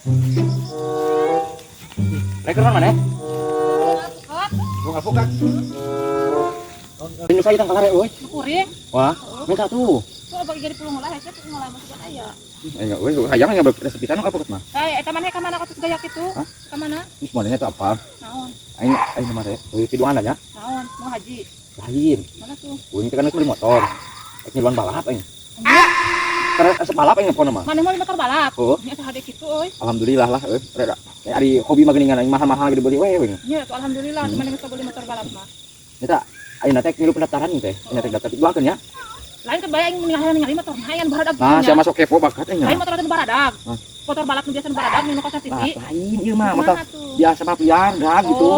Reker mana? Bunga alpukat. Ini saya tangkal rek, woi. Kuring. Wah, minta tuh. Kok bagi jadi pulung lah, hece ngolah masuk aya. Ayo, woi, hayang nya resep pisan alpukat mah. Eta maneh ka mana ka gaya kitu? Ka mana? Ini semuanya itu apa? Naon? Ayo nama teh. Woi, piduan aja. Naon? Mau haji. Lain. Mana tuh? Woi, ini kan beli motor. Nyeluan balap aing. Karena balap aing pokona mah. Mana mau motor balap? Oh. Eta hade kitu euy. Alhamdulillah lah, reda. Kayak ari hobi mah geuningan aing mahal-mahal gitu beli we. Nya tuh alhamdulillah cuman geus beli motor balap mah. Eta ayeuna teh ngilu pendaftaran teh. Nya teh daftar dijualkeun nya. Lain kebayang aing ningali motor hayan baradag. Nah, sia masuk kepo bakat nya. Lain motor ada baradag. Motor balap nu biasa baradag nu ka TV. Lain ieu mah motor biasa mah piar dah gitu.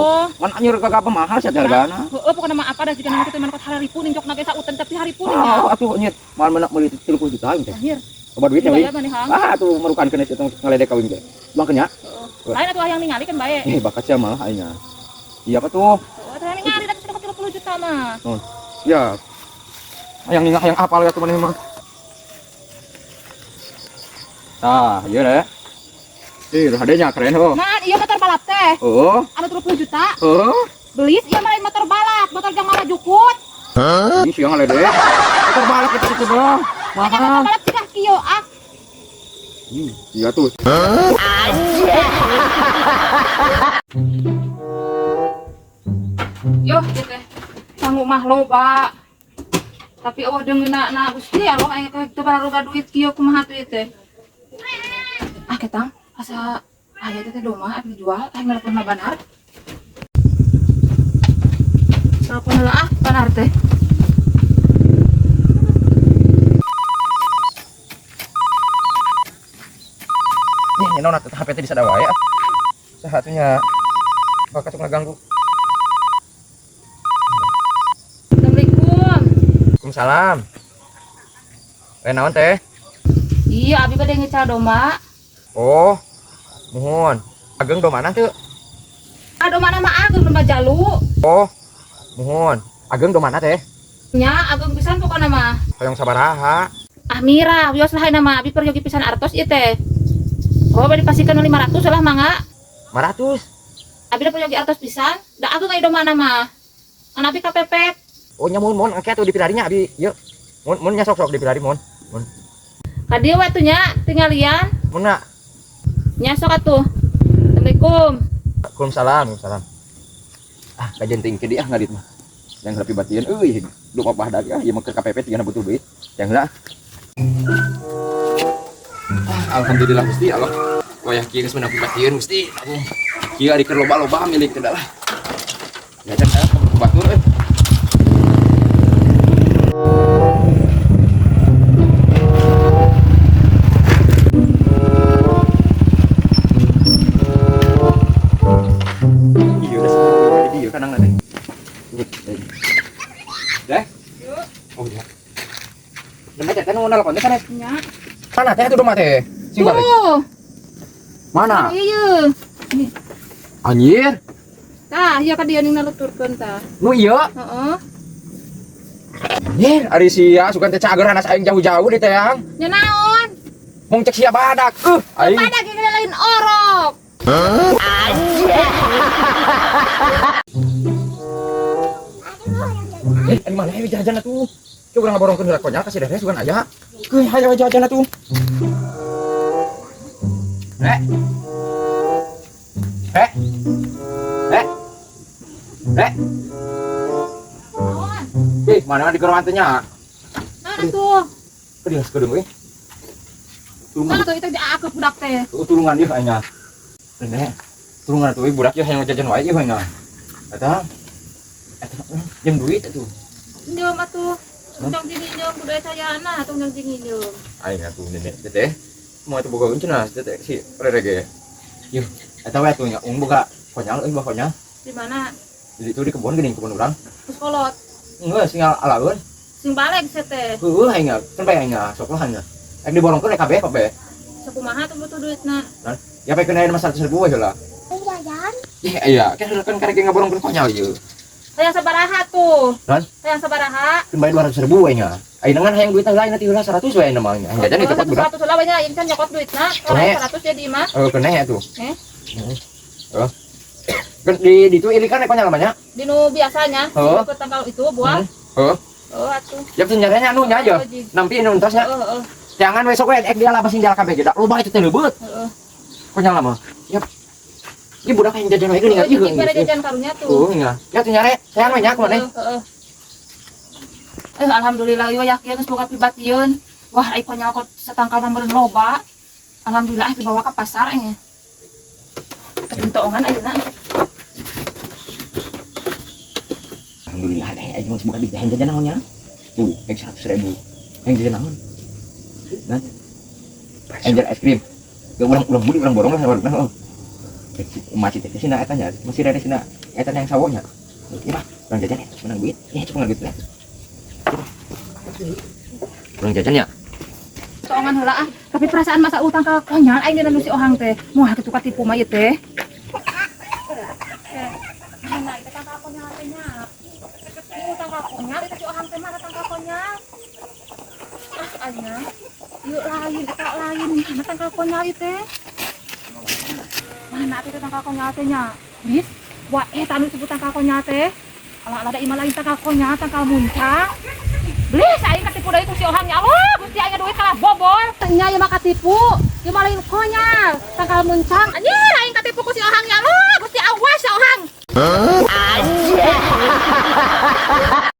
Kan anyur kagak mahal sia hargana. Heueuh pokona mah apa dah jika nama kitu mah kos hari puning jokna ge sautan tapi hari puning nya. Atuh nyet mal menak meuli 30 juta teh. Anjir. Coba duitnya we. Ah, atuh merukankeun itu ngaledek kawin teh. Luangkeun nya. Lain atuh yang ningali kan bae. Bakat sia mah aingna. Iya apa tuh? Atuh yang ningali tapi sudah 30 juta mah. Ya. Yang apal ya tuh maneh mah. Nah, iya deh. Hadenya keren ho. Nah, iya motor balap teh. Oh. Anu 30 juta. Oh. Beli ieu mah motor balap, motor jang mana jukut. Ini siang ngaledek. Motor balap itu bro. Motor balap cegah kieu ah. Iya tuh. Yo, ieu teh. Sanggup mah loba. Tapi eueuh deungeuna na Gusti Allah aya teu baruga duit kieu kumaha tuh ieu teh. Ah ketang, asa aya teh domah anu dijual, aya nelpon Banar. Telepon heula ah, Banar teh. Nih, naon atuh HP teh disada wae. Saha atunya. Bakal sok ngaganggu. Assalamualaikum. Waalaikumsalam. Naon teh? Iya, abi bade ngecal domba. Oh. Nuhun. Ageng domana teu? Domana mah ageng domba jalu. Oh. Nuhun. Ageng domana teh? Nya ageng pisan pokona mah. Hoyong sabaraha? Mira, wios lah nama abi peryogi pisan artos ieu teh. Oh, bade pasikeun 500 lah mangga. 500. Abi da peryogi artos pisan, da ageng aya domana mah. An abi kapepet. Oh nya mun engke atuh dipilarinya abi. Yeuh. Mun nya sok-sok dipilari mun. Mun. Ka dieu we atuh nya tinggalian. Mun na. Nya sok atuh. Assalamualaikum. Waalaikumsalam. Ah, kajenting ke dia ngarit mah. Yang rapi batian euy, duh papah dak ya, ieu mah ke KPP tinggal butuh duit. Yang heula. Alhamdulillah Gusti Allah. Wayah kieu geus meunang batian Gusti. Aduh. Kieu ari keur loba-loba milik teh lah. Ya teh batur euy. Nelpon teh kan? Nya. Mana teh itu domah teh? Sing balik. Mana? Ieu. Anjir. Tah, ieu ka dieu ning naluturkeun tah. Nu ieu? Heeh. Anjir, ari sia sugan teh cageran asa aing jauh-jauh di teang. Nya naon? Mung cek sia badak. Aing. Badak ge lain orok. Ani mana we jajan atuh? Coba urang ngaborongkeun heula konyal kasih deh sugan aya. Hayo jajan atuh. Eh. Mana di geroan teh nya? Nah atuh. Kedeus kedeung we. Nah atuh itu diakep budak teh. Tulungan ieu anya. Nenek. Tulungan atuh budak ieu hayang jajan wae ieu nya. Eta. Jeung duit atuh. Nyeum atuh. Tong dini nyeum budaya sayana, tong jeung dini nyeum. Aing atuh nenek teh. Moal atuh boga cenah teh si rerege. Yuh, eta we atuh nya boga konyal euy konyal. Di mana? Di itu di kebun geuning kebun urang. Terus kolot. Enggak singal alaeun. Sing balik saya teh. Heueuh aing kan bae aing sok lah nya. Aing diborongkeun kabeh kabeh. Sakumaha tuh butuh duitna? Ya pae kena 100.000 we heula. Jajan. Iya, kan karek ngaborongkeun konyal ieu. Hayang sabaraha tuh. Kan? Hayang sabaraha. Kembali 200.000 we nya. Ai nangan hayang duit lain nanti ulah 100 we namanya. Ang jajan itu pot budak. 100 lah banyak ini kan nyokot duitna. Kalau 100 jadi mah. Kena ya tuh. Eh? Kan di itu ilikan ekonya namanya. Di nu biasanya. Ke tanggal itu buah. Heeh. Oh atuh. Ya senyaranya anu nya aja. Nampi anu entasnya. Jangan besok we ek dia labasin jalan kabeh gedak. Loba itu teh leubeut. Heeh. Konyang lama. Ya. Ini budak yang jajan we geuning Oh, ieu. jadi jajan karunya tuh. Oh, nya. Ya teh nyare. Sayang we nya kumaha. Alhamdulillah ieu yakin geus boga pibatieun. Wah, ai konyol kok setangkal mah meureun loba. Alhamdulillah dibawa ke pasar nya. Kentongan ayeuna. Alhamdulillah deh, aja masih buka di yang jajan naonnya. Tuh, yang 100.000. Yang jajan naon? Nah, yang jajan es krim. Gak ulang budi, ulang borong lah, nah. Masih teh sina etanya, masih ada sina etan yang sawonya. Iya mah, ulang jajan ya, menang duit. Ya, cuma duit lah. Ulang jajan ya. Soongan heula ah, tapi perasaan masa utang ka konyol aing dina nu si Ohang teh. Moal kitu katipu mah ieu teh. Nah, kita tangkal konyol teh nya. Utang ka konyol eta si Ohang teh mah tangkal konyol. Ah, anya. Yuk lain, eta lain. Mana tangkal konyol ieu teh? Mana atuh tangkal konyol teh nya? Bis, wah eta nu disebut tangkal konyol teh. Ala ada imah lain tangkal konyol, tangkal muncang. Belis aing katipu deui ku si Ohang nya. Allah, Gusti aya duit kalah bobol. Nya ieu mah katipu. Ieu mah lain konyol, tangkal muncang. Anjir aing